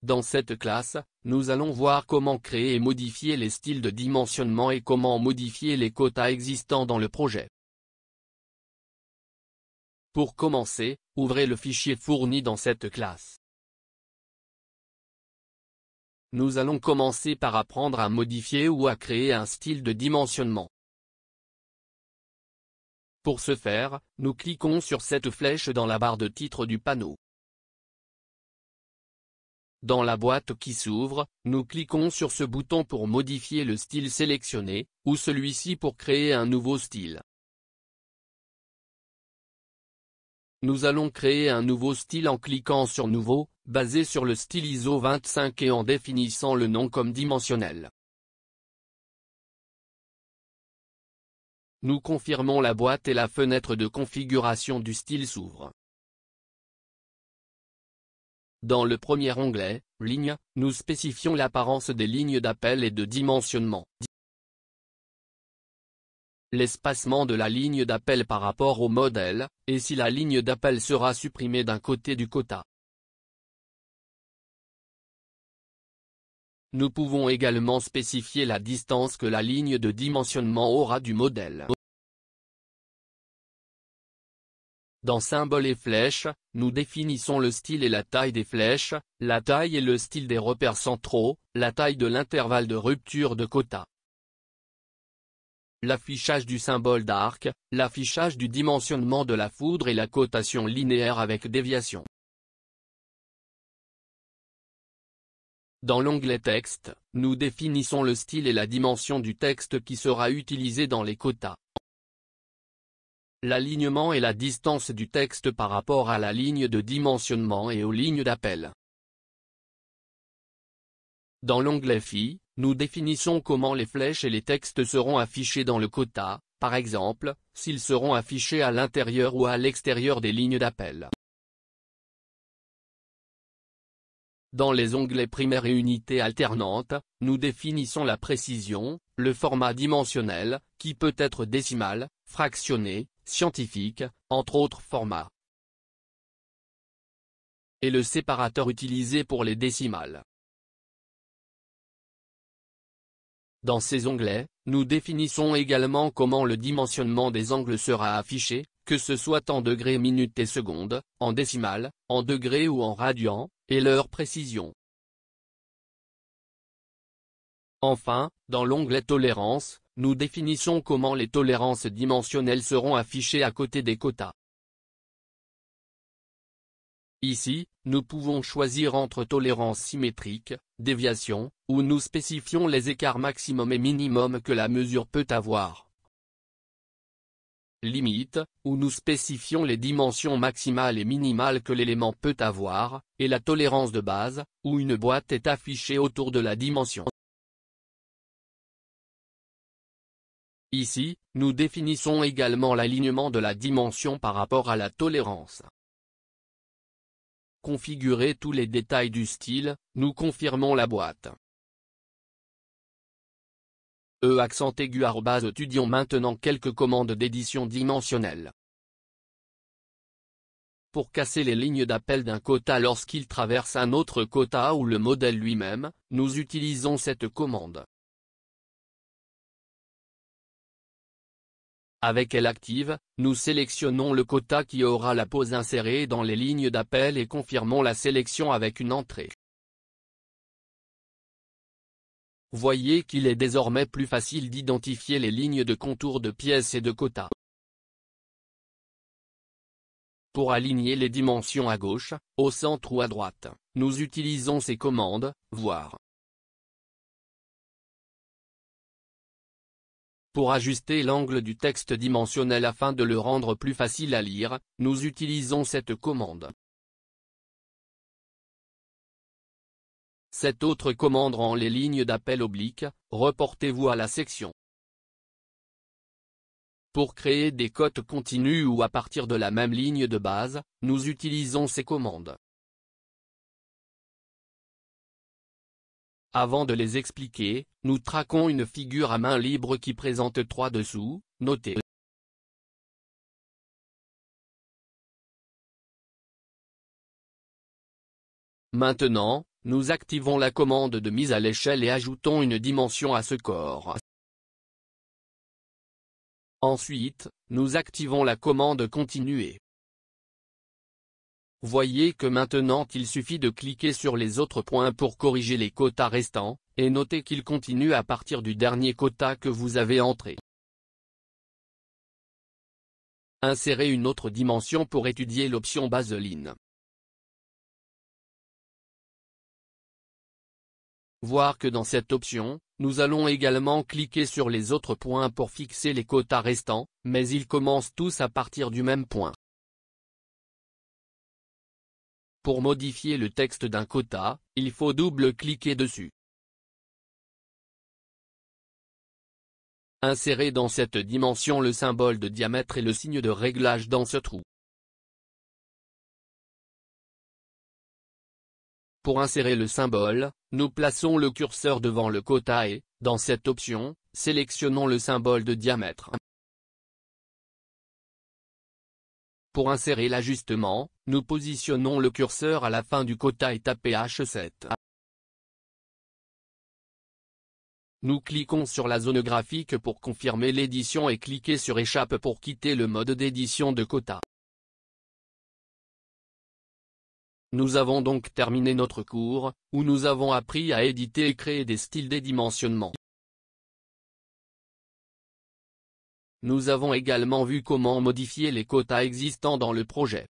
Dans cette classe, nous allons voir comment créer et modifier les styles de dimensionnement et comment modifier les quotas existants dans le projet. Pour commencer, ouvrez le fichier fourni dans cette classe. Nous allons commencer par apprendre à modifier ou à créer un style de dimensionnement. Pour ce faire, nous cliquons sur cette flèche dans la barre de titre du panneau. Dans la boîte qui s'ouvre, nous cliquons sur ce bouton pour modifier le style sélectionné, ou celui-ci pour créer un nouveau style. Nous allons créer un nouveau style en cliquant sur Nouveau, basé sur le style ISO 25 et en définissant le nom comme dimensionnel. Nous confirmons la boîte et la fenêtre de configuration du style s'ouvre. Dans le premier onglet, Lignes, nous spécifions l'apparence des lignes d'appel et de dimensionnement. L'espacement de la ligne d'appel par rapport au modèle, et si la ligne d'appel sera supprimée d'un côté du quota. Nous pouvons également spécifier la distance que la ligne de dimensionnement aura du modèle. Dans Symboles et flèches, nous définissons le style et la taille des flèches, la taille et le style des repères centraux, la taille de l'intervalle de rupture de quota. L'affichage du symbole d'arc, l'affichage du dimensionnement de la foudre et la cotation linéaire avec déviation. Dans l'onglet Texte, nous définissons le style et la dimension du texte qui sera utilisé dans les quotas. L'alignement et la distance du texte par rapport à la ligne de dimensionnement et aux lignes d'appel. Dans l'onglet Filles, nous définissons comment les flèches et les textes seront affichés dans le quota, par exemple, s'ils seront affichés à l'intérieur ou à l'extérieur des lignes d'appel. Dans les onglets Primaires et Unités alternantes, nous définissons la précision, le format dimensionnel, qui peut être décimal, fractionné, scientifique, entre autres formats. Et le séparateur utilisé pour les décimales. Dans ces onglets, nous définissons également comment le dimensionnement des angles sera affiché, que ce soit en degrés minutes et secondes, en décimales, en degrés ou en radians, et leur précision. Enfin, dans l'onglet Tolérance, nous définissons comment les tolérances dimensionnelles seront affichées à côté des quotas. Ici, nous pouvons choisir entre tolérance symétrique, déviation, où nous spécifions les écarts maximum et minimum que la mesure peut avoir. Limite, où nous spécifions les dimensions maximales et minimales que l'élément peut avoir, et la tolérance de base, où une boîte est affichée autour de la dimension. Ici, nous définissons également l'alignement de la dimension par rapport à la tolérance. Configurer tous les détails du style, nous confirmons la boîte. Étudions maintenant quelques commandes d'édition dimensionnelle. Pour casser les lignes d'appel d'un quota lorsqu'il traverse un autre quota ou le modèle lui-même, nous utilisons cette commande. Avec elle active, nous sélectionnons le quota qui aura la pose insérée dans les lignes d'appel et confirmons la sélection avec une entrée. Voyez qu'il est désormais plus facile d'identifier les lignes de contour de pièces et de quotas. Pour aligner les dimensions à gauche, au centre ou à droite, nous utilisons ces commandes, voir. Pour ajuster l'angle du texte dimensionnel afin de le rendre plus facile à lire, nous utilisons cette commande. Cette autre commande rend les lignes d'appel obliques, reportez-vous à la section. Pour créer des cotes continues ou à partir de la même ligne de base, nous utilisons ces commandes. Avant de les expliquer, nous traquons une figure à main libre qui présente 3 dessous, notez. Maintenant, nous activons la commande de mise à l'échelle et ajoutons une dimension à ce corps. Ensuite, nous activons la commande continuer. Voyez que maintenant il suffit de cliquer sur les autres points pour corriger les quotas restants, et notez qu'il continue à partir du dernier quota que vous avez entré. Insérez une autre dimension pour étudier l'option Baseline. Voir que dans cette option, nous allons également cliquer sur les autres points pour fixer les quotas restants, mais ils commencent tous à partir du même point. Pour modifier le texte d'un quota, il faut double-cliquer dessus. Insérez dans cette dimension le symbole de diamètre et le signe de réglage dans ce trou. Pour insérer le symbole, nous plaçons le curseur devant le quota et, dans cette option, sélectionnons le symbole de diamètre. Pour insérer l'ajustement, nous positionnons le curseur à la fin du quota et tapez H7. Nous cliquons sur la zone graphique pour confirmer l'édition et cliquez sur Échappe pour quitter le mode d'édition de quota. Nous avons donc terminé notre cours, où nous avons appris à éditer et créer des styles dédimensionnement. Nous avons également vu comment modifier les quotas existants dans le projet.